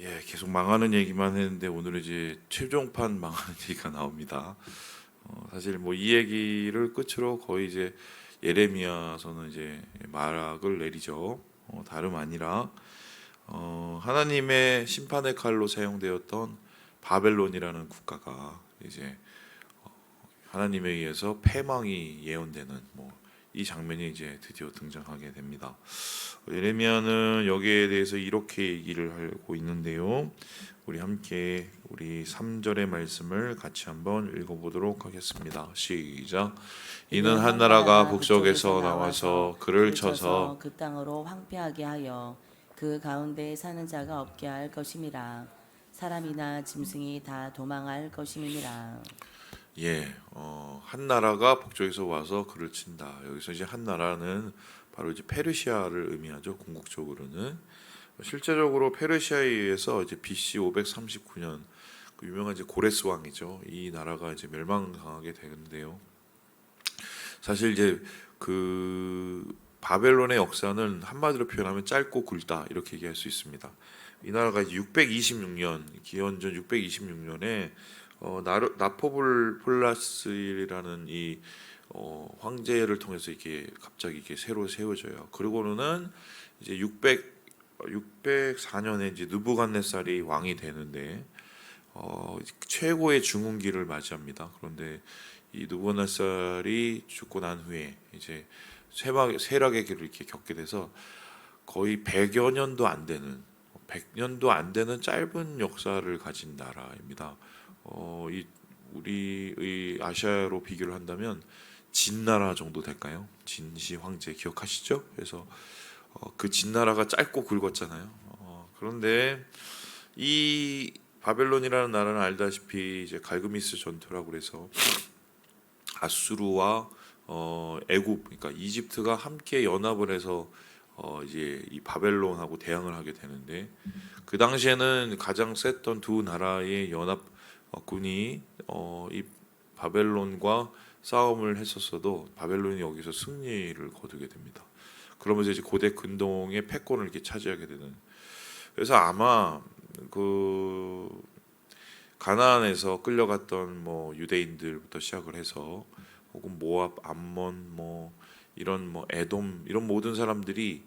예, 계속 망하는 얘기만 했는데 오늘은 이제 최종판 망하는 얘기가 나옵니다. 사실 뭐 이 얘기를 끝으로 거의 이제 예레미야서는 이제 말락을 내리죠. 다름 아니라 하나님의 심판의 칼로 사용되었던 바벨론이라는 국가가 이제 하나님에 의해서 패망이 예언되는 이 장면이 이제 드디어 등장하게 됩니다. 예레미야는 여기에 대해서 이렇게 얘기를 하고 있는데요. 우리 함께 우리 3절의 말씀을 같이 한번 읽어보도록 하겠습니다. 시작. 이는 한 나라가 북쪽에서 나와서 그를 쳐서 그 땅으로 황폐하게 하여 그 가운데 사는 자가 없게 할 것임이라. 사람이나 짐승이 다 도망할 것임이니라. 한 나라가 북쪽에서 와서 그를 친다. 여기서 이제 한 나라는 바로 이제 페르시아를 의미하죠. 궁극적으로는 실제적으로 페르시아에 의해서 이제 BC 539년 그 유명한 이제 고레스 왕이죠. 이 나라가 이제 멸망당하게 되는데요. 사실 이제 그 바벨론의 역사는 한마디로 표현하면 짧고 굵다 이렇게 얘기할 수 있습니다. 이 나라가 626년 기원전 626년에 나포볼폴라스라는 이 황제를 통해서 이렇게 갑자기 이렇게 새로 세워져요. 그리고는 이제 604년에 이제 느부갓네살이 왕이 되는데 최고의 중흥기를 맞이합니다. 그런데 이 느부갓네살이 죽고 난 후에 이제 쇠락의 길을 이렇게 겪게 돼서 거의 100여 년도 안 되는 100년도 안 되는 짧은 역사를 가진 나라입니다. 우리의 아시아로 비교를 한다면 진나라 정도 될까요? 진시 황제 기억하시죠? 그래서 그 진나라가 짧고 굵었잖아요. 그런데 이 바벨론이라는 나라는 알다시피 이제 갈그미스 전투라고 그래서 아수르와 애굽, 그러니까 이집트가 함께 연합을 해서 이제 이 바벨론하고 대항을 하게 되는데 그 당시에는 가장 셌던 두 나라의 연합 군이 이 바벨론과 싸움을 했었어도 바벨론이 여기서 승리를 거두게 됩니다. 그러면서 이제 고대 근동의 패권을 이렇게 차지하게 되는. 그래서 아마 그 가나안에서 끌려갔던 유대인들부터 시작을 해서 혹은 모압, 암몬, 이런 에돔 이런 모든 사람들이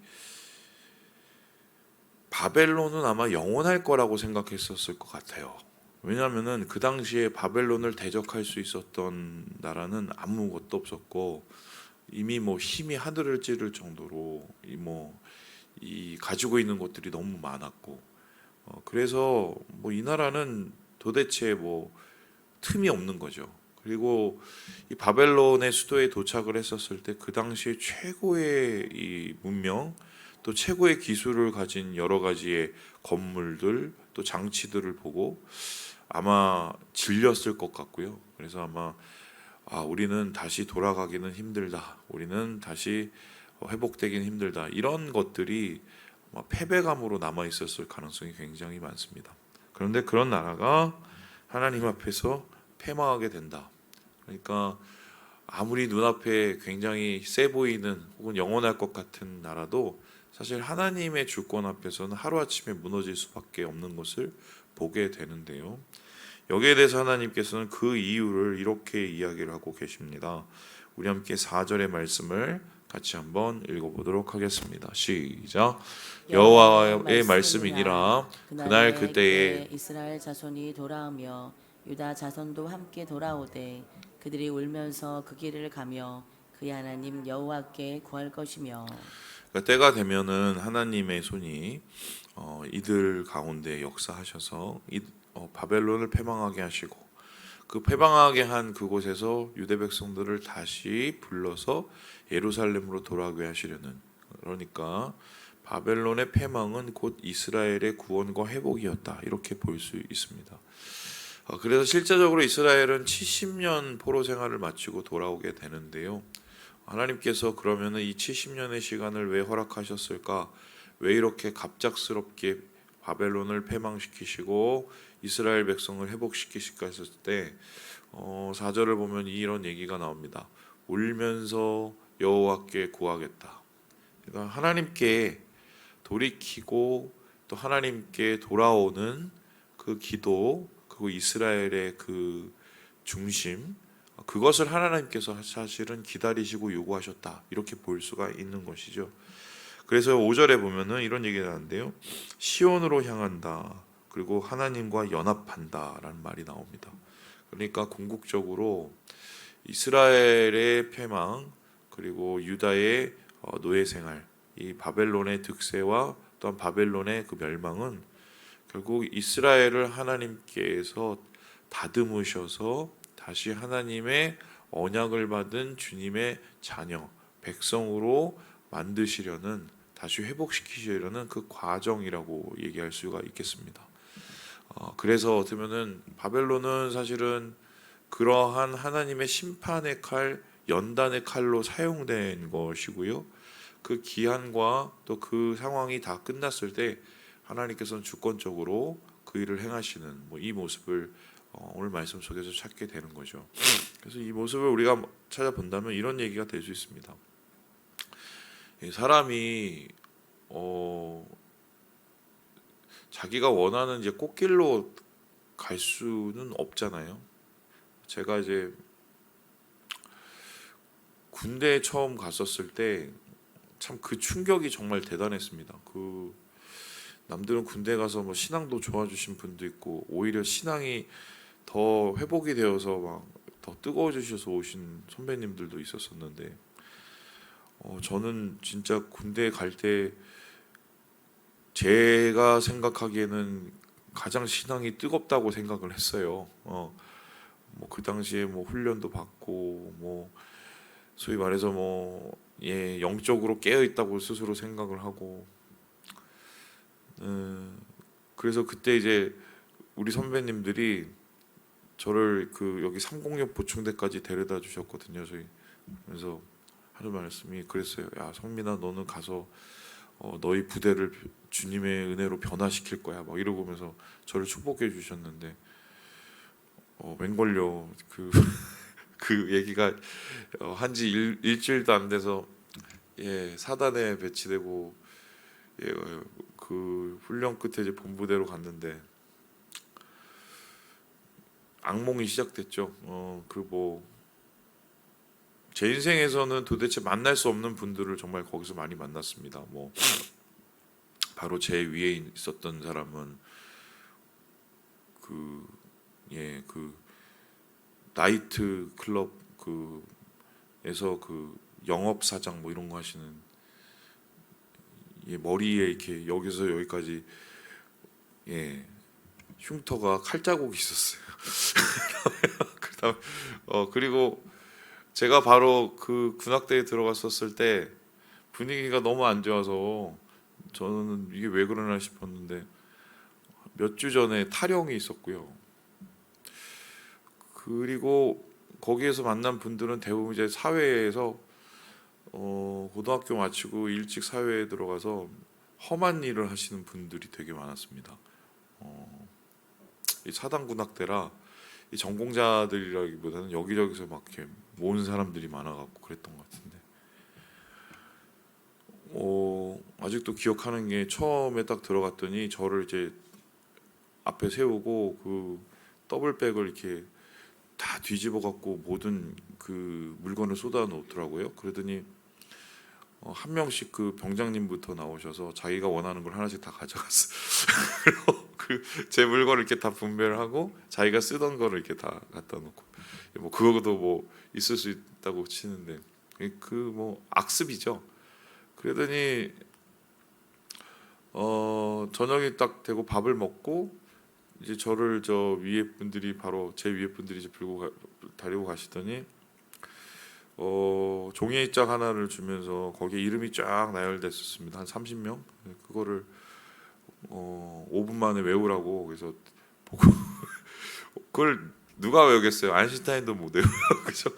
바벨론은 아마 영원할 거라고 생각했었을 것 같아요. 왜냐하면은 그 당시에 바벨론을 대적할 수 있었던 나라는 아무것도 없었고 이미 힘이 하늘을 찌를 정도로 이 가지고 있는 것들이 너무 많았고 그래서 이 나라는 도대체 틈이 없는 거죠. 그리고 이 바벨론의 수도에 도착을 했었을 때 그 당시에 최고의 이 문명 또 최고의 기술을 가진 여러 가지의 건물들 또 장치들을 보고 아마 질렸을 것 같고요. 그래서 아마 우리는 다시 돌아가기는 힘들다. 우리는 다시 회복되기는 힘들다. 이런 것들이 패배감으로 남아 있었을 가능성이 굉장히 많습니다. 그런데 그런 나라가 하나님 앞에서 패망하게 된다. 그러니까 아무리 눈앞에 굉장히 세 보이는 혹은 영원할 것 같은 나라도 사실 하나님의 주권 앞에서는 하루아침에 무너질 수밖에 없는 것을 보게 되는데요. 여기에 대해서 하나님께서는 그 이유를 이렇게 이야기를 하고 계십니다. 우리 함께 4절의 말씀을 같이 한번 읽어보도록 하겠습니다. 시작. 여호와의 말씀이니라. 그날 그때에 이스라엘 자손이 돌아오며 유다 자손도 함께 돌아오되 그들이 울면서 그 길을 가며 그의 하나님 여호와께 구할 것이며. 그러니까 때가 되면은 하나님의 손이 이들 가운데 역사하셔서 바벨론을 패망하게 하시고 그 패망하게 한 그곳에서 유대 백성들을 다시 불러서 예루살렘으로 돌아오게 하시려는, 그러니까 바벨론의 패망은 곧 이스라엘의 구원과 회복이었다 이렇게 볼 수 있습니다. 그래서 실제적으로 이스라엘은 70년 포로 생활을 마치고 돌아오게 되는데요. 하나님께서 그러면은 이 70년의 시간을 왜 허락하셨을까? 왜 이렇게 갑작스럽게 바벨론을 패망시키시고 이스라엘 백성을 회복시키실까 했을 때 4절을 보면 이런 얘기가 나옵니다. 울면서 여호와께 구하겠다. 그러니까 하나님께 돌이키고 또 하나님께 돌아오는 그 기도, 그리고 이스라엘의 그 중심, 그것을 하나님께서 사실은 기다리시고 요구하셨다, 이렇게 볼 수가 있는 것이죠. 그래서 5절에 보면은 이런 얘기가 나는데요, 시온으로 향한다, 그리고 하나님과 연합한다라는 말이 나옵니다. 그러니까 궁극적으로 이스라엘의 패망, 그리고 유다의 노예 생활, 이 바벨론의 득세와 또한 바벨론의 그 멸망은 결국 이스라엘을 하나님께서 다듬으셔서 다시 하나님의 언약을 받은 주님의 자녀, 백성으로 만드시려는, 다시 회복시키시려는 그 과정이라고 얘기할 수가 있겠습니다. 그래서 어떻게 보면은 바벨론은 사실은 그러한 하나님의 심판의 칼, 연단의 칼로 사용된 것이고요. 그 기한과 또 그 상황이 다 끝났을 때 하나님께서는 주권적으로 그 일을 행하시는 이 모습을 오늘 말씀 속에서 찾게 되는 거죠. 그래서 이 모습을 우리가 찾아본다면 이런 얘기가 될 수 있습니다. 사람이 자기가 원하는 이제 꽃길로 갈 수는 없잖아요. 제가 이제 군대에 처음 갔었을 때 참 그 충격이 정말 대단했습니다. 그 남들은 군대 가서 뭐 신앙도 좋아주신 분도 있고 오히려 신앙이 더 회복이 되어서 막 더 뜨거워지셔서 오신 선배님들도 있었었는데, 저는 진짜 군대 갈 때 제가 생각하기에는 가장 신앙이 뜨겁다고 생각을 했어요. 뭐 그 당시에 뭐 훈련도 받고 뭐 소위 말해서 영적으로 깨어 있다고 스스로 생각을 하고, 그래서 그때 이제 우리 선배님들이 저를 그 여기 306 보충대까지 데려다 주셨거든요. 저희 그래서 하는 말씀이 그랬어요. 야 성민아, 너는 가서 너희 부대를 주님의 은혜로 변화시킬 거야, 막 이러면서 저를 축복해 주셨는데, 웬걸요 그 그 얘기가 한지 일주일도 안 돼서 사단에 배치되고 그 훈련 끝에 이제 본부대로 갔는데 악몽이 시작됐죠. 제 인생에서는 도대체 만날 수 없는 분들을 정말 거기서 많이 만났습니다. 바로 제 위에 있었던 사람은 그 나이트 클럽 에서 그 영업 사장 뭐 이런 거 하시는, 머리에 이렇게 여기서 여기까지 흉터가 칼자국이 있었어요. 그다음 그리고 제가 바로 그 군악대에 들어갔었을 때 분위기가 너무 안 좋아서 저는 이게 왜 그러나 싶었는데 몇 주 전에 탈영이 있었고요. 그리고 거기에서 만난 분들은 대부분 이제 사회에서 고등학교 마치고 일찍 사회에 들어가서 험한 일을 하시는 분들이 되게 많았습니다. 이 사단군악대라 이 전공자들이라기보다는 여기저기서 막 이렇게 모은 사람들이 많아갖고 그랬던 것 같은데, 아직도 기억하는 게 처음에 딱 들어갔더니 저를 이제 앞에 세우고 그 더블백을 이렇게 다 뒤집어 갖고 모든 그 물건을 쏟아 놓더라고요. 그러더니 한 명씩 그 병장님부터 나오셔서 자기가 원하는 걸 하나씩 다 가져갔어요. 그리고 제 물건을 이렇게 다 분배를 하고 자기가 쓰던 거를 이렇게 다 갖다 놓고, 그거도 있을 수 있다고 치는데 악습이죠. 그러더니 저녁이 딱 되고 밥을 먹고 이제 저를 저 위에 분들이 바로 제 위에 분들이 이제 데리고 가시더니 종이장 하나를 주면서 거기에 이름이 쫙 나열됐었습니다. 한 30명. 그거를 5분 만에 외우라고. 그래서 보고 그걸 누가 외우겠어요? 아인슈타인도 못 외워요. 그죠?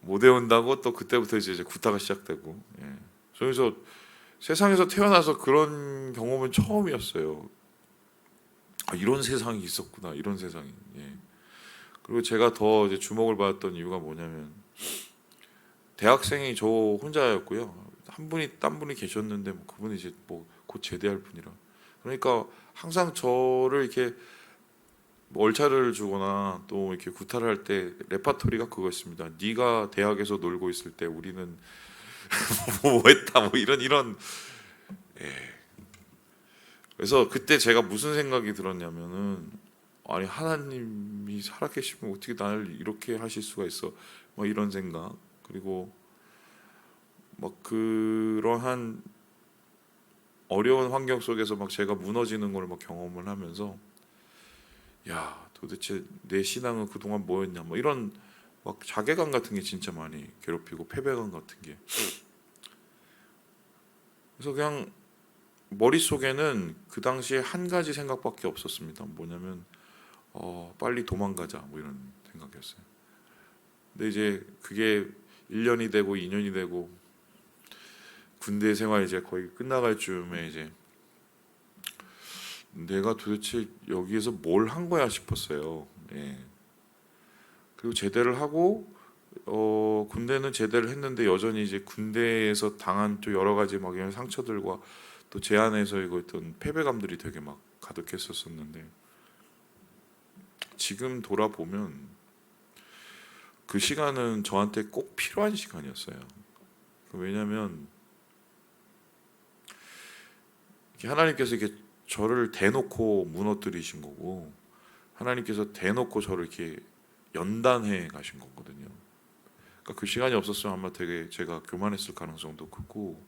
못 외운다고 또 그때부터 이제 구타가 시작되고. 그래서 세상에서 태어나서 그런 경험은 처음이었어요. 이런 세상이 있었구나, 이런 세상이. 그리고 제가 더 이제 주목을 받았던 이유가 뭐냐면, 대학생이 저 혼자였고요. 딴 분이 계셨는데 그분이 이제 곧 제대할 뿐이라. 그러니까 항상 저를 이렇게 뭐 얼차를 주거나 또 이렇게 구타를 할 때 레파토리가 그거였습니다. 네가 대학에서 놀고 있을 때 우리는 뭐 했다 뭐 이런. 예. 그래서 그때 제가 무슨 생각이 들었냐면은 아니 하나님이 살아계시면 어떻게 나를 이렇게 하실 수가 있어? 뭐 이런 생각. 그리고 막 그러한 어려운 환경 속에서 막 제가 무너지는 걸 막 경험을 하면서 야 도대체 내 신앙은 그동안 뭐였냐 뭐 이런 막 자괴감 같은 게 진짜 많이 괴롭히고 패배감 같은 게. 그래서 그냥 머릿속에는 그 당시에 한 가지 생각밖에 없었습니다. 뭐냐면 빨리 도망가자 뭐 이런 생각이었어요. 근데 이제 그게 1년이 되고 2년이 되고 군대 생활 이제 거의 끝나갈 즈음에 이제 내가 도대체 여기에서 뭘 한 거야 싶었어요. 예. 그리고 제대를 하고 군대는 제대를 했는데 여전히 이제 군대에서 당한 또 여러 가지 막 이런 상처들과 또 제 안에서 이거 어떤 패배감들이 되게 막 가득했었었는데 지금 돌아보면 그 시간은 저한테 꼭 필요한 시간이었어요. 왜냐하면 하나님께서 이렇게 저를 대놓고 무너뜨리신 거고 하나님께서 대놓고 저를 이렇게 연단해 가신 거거든요. 그러니까 그 시간이 없었으면 아마 되게 제가 교만했을 가능성도 크고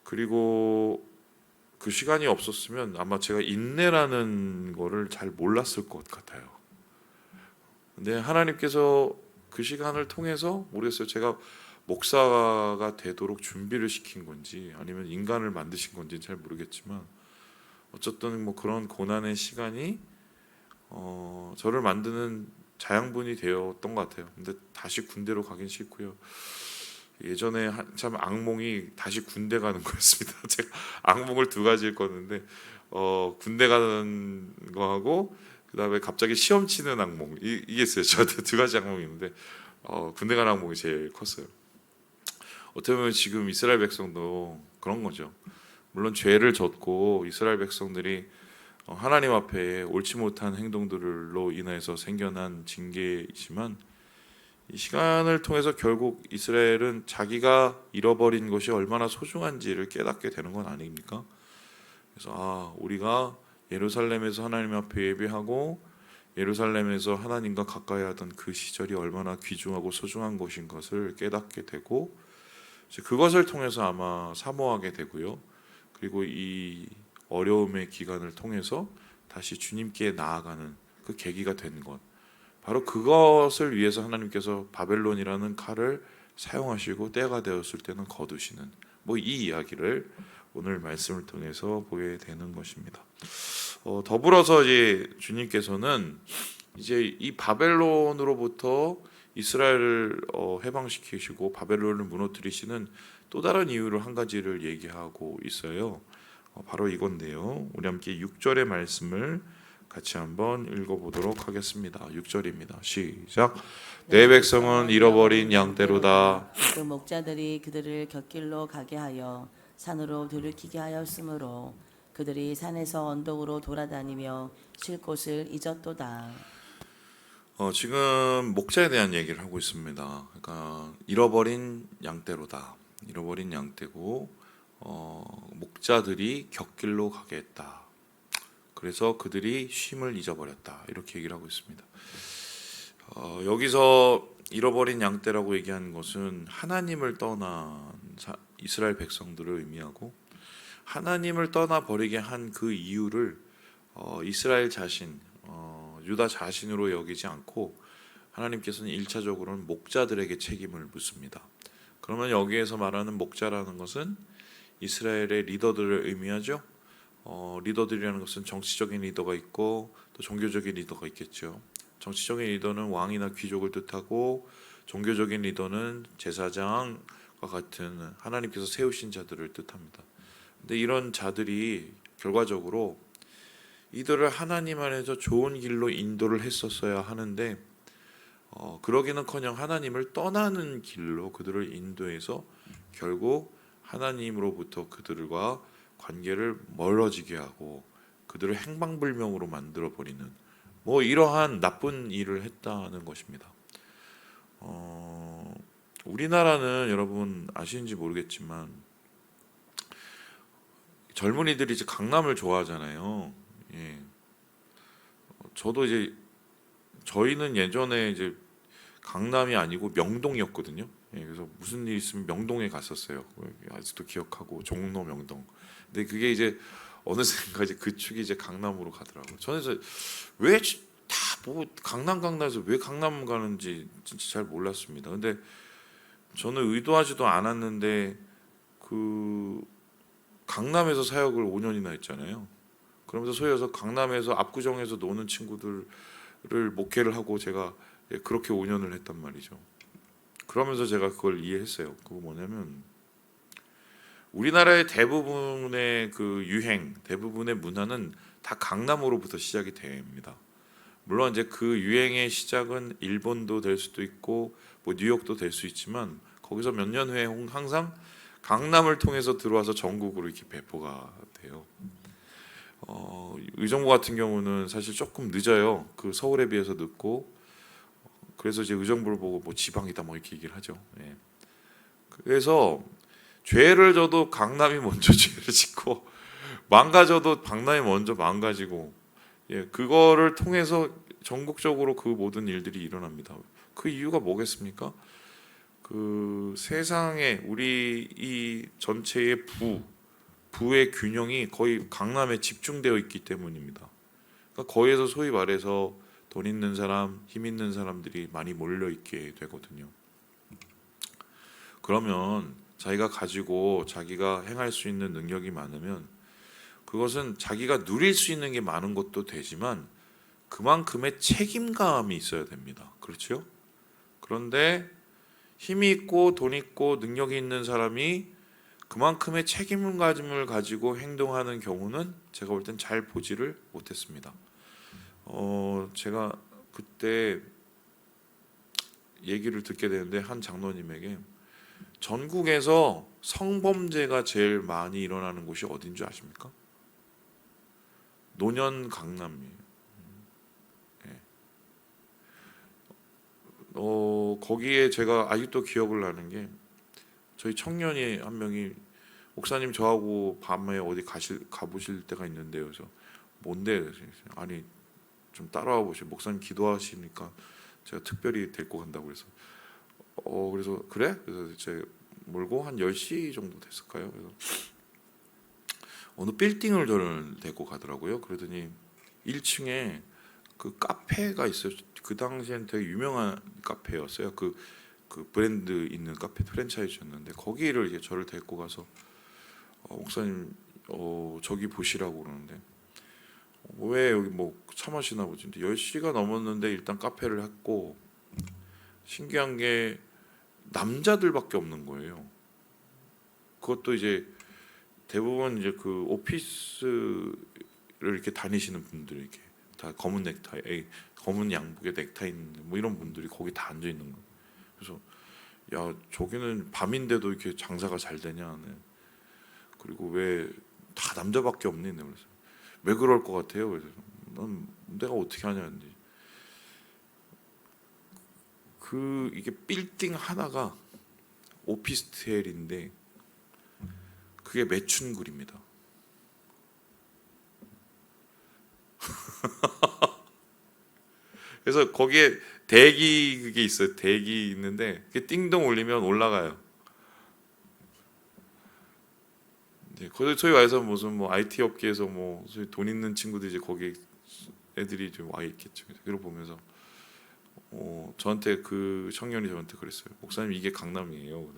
그리고 그 시간이 없었으면 아마 제가 인내라는 거를 잘 몰랐을 것 같아요. 근데 하나님께서 그 시간을 통해서 모르겠어요. 제가 목사가 되도록 준비를 시킨 건지 아니면 인간을 만드신 건지 잘 모르겠지만 어쨌든 뭐 그런 고난의 시간이 저를 만드는 자양분이 되었던 것 같아요. 근데 다시 군대로 가긴 싫고요. 예전에 한참 악몽이 다시 군대 가는 거였습니다. 제가 악몽을 두 가지를 꿨는데 군대 가는 거하고 그다음에 갑자기 시험 치는 악몽 이게 있어요. 저한테 두 가지 악몽이 있는데 군대 가는 악몽이 제일 컸어요. 어떻게 보면 지금 이스라엘 백성도 그런 거죠. 물론 죄를 졌고 이스라엘 백성들이 하나님 앞에 옳지 못한 행동들로 인해서 생겨난 징계이지만 이 시간을 통해서 결국 이스라엘은 자기가 잃어버린 것이 얼마나 소중한지를 깨닫게 되는 건 아닙니까? 그래서 우리가 예루살렘에서 하나님 앞에 예배하고 예루살렘에서 하나님과 가까이 하던 그 시절이 얼마나 귀중하고 소중한 것인 것을 깨닫게 되고 이제 그것을 통해서 아마 사모하게 되고요. 그리고 이 어려움의 기간을 통해서 다시 주님께 나아가는 그 계기가 된 것. 바로 그것을 위해서 하나님께서 바벨론이라는 칼을 사용하시고 때가 되었을 때는 거두시는 뭐 이 이야기를 오늘 말씀을 통해서 보게 되는 것입니다. 더불어서 이제 주님께서는 이제 이 바벨론으로부터 이스라엘을 해방시키시고 바벨론을 무너뜨리시는 또 다른 이유를 한 가지를 얘기하고 있어요. 바로 이건데요. 우리 함께 6절의 말씀을 같이 한번 읽어보도록 하겠습니다. 6절입니다. 시작. 내 백성은 잃어버린 양떼로다. 그 목자들이 그들을 곁길로 가게 하여 산으로 들이키게 하였으므로 그들이 산에서 언덕으로 돌아다니며 쉴 곳을 잊었도다. 지금 목자에 대한 얘기를 하고 있습니다. 그러니까 잃어버린 양떼로다. 잃어버린 양떼고 목자들이 곁길로 가게 했다. 그래서 그들이 쉼을 잊어버렸다. 이렇게 얘기를 하고 있습니다. 여기서 잃어버린 양떼라고 얘기하는 것은 하나님을 떠난 이스라엘 백성들을 의미하고 하나님을 떠나버리게 한 그 이유를 이스라엘 자신, 유다 자신으로 여기지 않고 하나님께서는 1차적으로는 목자들에게 책임을 묻습니다. 그러면 여기에서 말하는 목자라는 것은 이스라엘의 리더들을 의미하죠. 리더들이라는 것은 정치적인 리더가 있고 또 종교적인 리더가 있겠죠. 정치적인 리더는 왕이나 귀족을 뜻하고 종교적인 리더는 제사장과 같은 하나님께서 세우신 자들을 뜻합니다. 근데 이런 자들이 결과적으로 이들을 하나님 안에서 좋은 길로 인도를 했었어야 하는데 그러기는커녕 하나님을 떠나는 길로 그들을 인도해서 결국 하나님으로부터 그들과 관계를 멀어지게 하고 그들을 행방불명으로 만들어 버리는 뭐 이러한 나쁜 일을 했다는 것입니다. 우리나라는 여러분 아시는지 모르겠지만 젊은이들이 이제 강남을 좋아하잖아요. 예. 저도 이제 저희는 예전에 이제 강남이 아니고 명동이었거든요. 예, 그래서 무슨 일 있으면 명동에 갔었어요. 아직도 기억하고 종로 명동. 근데 그게 이제 어느샌가 이제 그 축이 이제 강남으로 가더라고요. 저는 이제 왜 다 뭐 강남에서 왜 강남 가는지 진짜 잘 몰랐습니다. 근데 저는 의도하지도 않았는데 그 강남에서 사역을 5년이나 했잖아요. 그러면서 소위 해서 강남에서 압구정에서 노는 친구들을 목회를 하고 제가 그렇게 5년을 했단 말이죠. 그러면서 제가 그걸 이해했어요. 그거 뭐냐면 우리나라의 대부분의 그 유행, 대부분의 문화는 다 강남으로부터 시작이 됩니다. 물론 이제 그 유행의 시작은 일본도 될 수도 있고 뭐 뉴욕도 될 수 있지만 거기서 몇 년 후에 항상 강남을 통해서 들어와서 전국으로 이렇게 배포가 돼요. 의정부 같은 경우는 사실 조금 늦어요. 그 서울에 비해서 늦고 그래서 이제 의정부를 보고 뭐 지방이다 뭐 이렇게 얘기를 하죠. 예. 그래서 죄를 져도 강남이 먼저 죄를 짓고 망가져도 강남이 먼저 망가지고 예, 그거를 통해서 전국적으로 그 모든 일들이 일어납니다. 그 이유가 뭐겠습니까? 그 세상에 우리 이 전체의 부의 균형이 거의 강남에 집중되어 있기 때문입니다. 그러니까 거기에서 소위 말해서 돈 있는 사람, 힘 있는 사람들이 많이 몰려 있게 되거든요. 그러면 자기가 가지고 자기가 행할 수 있는 능력이 많으면 그것은 자기가 누릴 수 있는 게 많은 것도 되지만 그만큼의 책임감이 있어야 됩니다. 그렇죠? 그런데 힘이 있고 돈 있고 능력이 있는 사람이 그만큼의 책임감을 가지고 행동하는 경우는 제가 볼 땐 잘 보지를 못했습니다. 제가 그때 얘기를 듣게 되는데 한 장로님에게 전국에서 성범죄가 제일 많이 일어나는 곳이 어딘 줄 아십니까? 노년 강남이에요. 예. 거기에 제가 아직도 기억을 나는 게 저희 청년이 한 명이 목사님 저하고 밤에 어디 가보실 때가 있는데요. 그래서 뭔데? 그래서 아니 좀 따라와 보시오. 목사님 기도하시니까 제가 특별히 데리고 간다고 그래서 그래서 그래? 그래서 제 몰고 한 10시 정도 됐을까요? 그래서 어느 빌딩을 저를 데리고 가더라고요. 그러더니 1층에 그 카페가 있어요. 그 당시엔 되게 유명한 카페였어요. 그 브랜드 있는 카페 프랜차이즈였는데 거기를 이제 저를 데리고 가서 목사님 저기 보시라고 그러는데 왜 여기 뭐 차 마시나 보지. 근데 10시가 넘었는데 일단 카페를 했고 신기한 게 남자들밖에 없는 거예요. 그것도 이제 대부분 이제 그 오피스를 이렇게 다니시는 분들 이렇게 다 검은 넥타이, 검은 양복에 넥타이 있는 뭐 이런 분들이 거기 다 앉아 있는 거예요. 그래서 야 저기는 밤인데도 이렇게 장사가 잘 되냐? 네. 그리고 왜 다 남자밖에 없니? 네. 그래서 왜 그럴 것 같아요? 그래서 난 내가 어떻게 하냐는데 이게 빌딩 하나가 오피스텔인데 그게 매춘굴입니다. 그래서 거기에 대기 그게 있어요. 대기 있는데 그게 띵동 울리면 올라가요. 거기 소위 말해서 무슨 뭐 IT 업계에서 뭐 소위 돈 있는 친구들 이제 거기 애들이 좀 와 있겠죠. 그걸 보면서 저한테 그 청년이 저한테 그랬어요. 목사님 이게 강남이에요.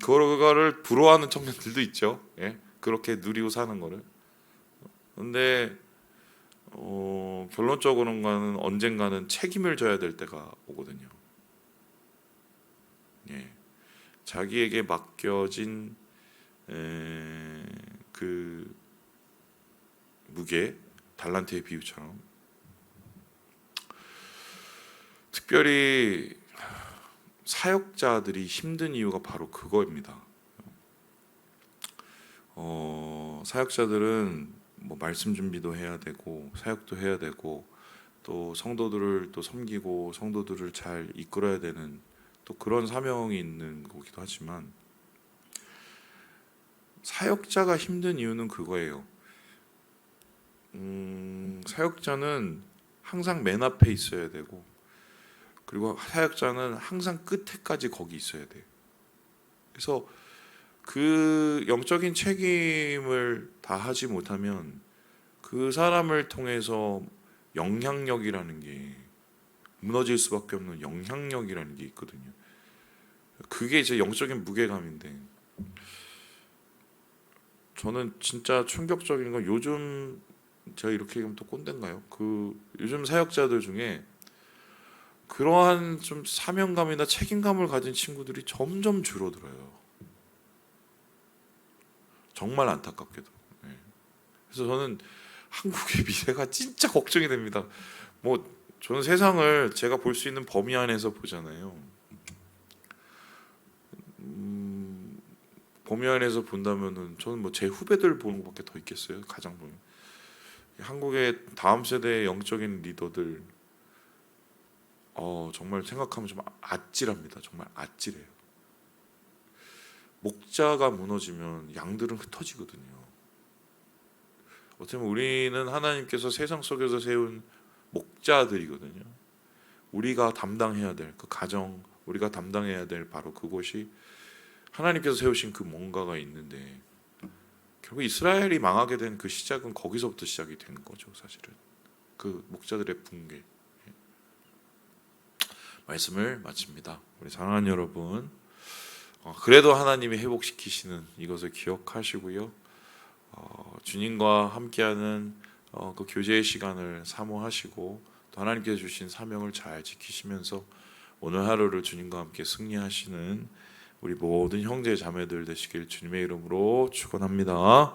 그거를 부러워하는 청년들도 있죠. 예? 그렇게 누리고 사는 거를. 근데 결론적으로는 언젠가는 책임을 져야 될 때가 오거든요. 예. 자기에게 맡겨진 그 무게, 달란트의 비유처럼 특별히 사역자들이 힘든 이유가 바로 그거입니다. 사역자들은 뭐 말씀 준비도 해야 되고 사역도 해야 되고 또 성도들을 또 섬기고 성도들을 잘 이끌어야 되는 또 그런 사명이 있는 거기도 하지만 사역자가 힘든 이유는 그거예요. 사역자는 항상 맨 앞에 있어야 되고 그리고 사역자는 항상 끝에까지 거기 있어야 돼요. 그래서 그 영적인 책임을 다하지 못하면 그 사람을 통해서 영향력이라는 게 무너질 수밖에 없는 영향력이라는 게 있거든요. 그게 이제 영적인 무게감인데 저는 진짜 충격적인 건 요즘 제가 이렇게 얘기하면 또 꼰대인가요? 그 요즘 사역자들 중에 그러한 좀 사명감이나 책임감을 가진 친구들이 점점 줄어들어요. 정말 안타깝게도. 네. 그래서 저는 한국의 미래가 진짜 걱정이 됩니다. 뭐 저는 세상을 제가 볼 수 있는 범위 안에서 보잖아요. 범위 안에서 본다면은 저는 뭐 제 후배들 보는 것밖에 더 있겠어요. 가장 보면 한국의 다음 세대의 영적인 리더들 정말 생각하면 좀 아찔합니다. 정말 아찔해요. 목자가 무너지면 양들은 흩어지거든요. 어떻게 보면 우리는 하나님께서 세상 속에서 세운 목자들이거든요. 우리가 담당해야 될 그 가정, 우리가 담당해야 될 바로 그곳이 하나님께서 세우신 그 뭔가가 있는데 결국 이스라엘이 망하게 된 그 시작은 거기서부터 시작이 된 거죠. 사실은 그 목자들의 붕괴. 말씀을 마칩니다. 우리 사랑하는 여러분, 그래도 하나님이 회복시키시는 이것을 기억하시고요. 주님과 함께하는 그 교제의 시간을 사모하시고 또 하나님께서 주신 사명을 잘 지키시면서 오늘 하루를 주님과 함께 승리하시는 우리 모든 형제 자매들 되시길 주님의 이름으로 축원합니다.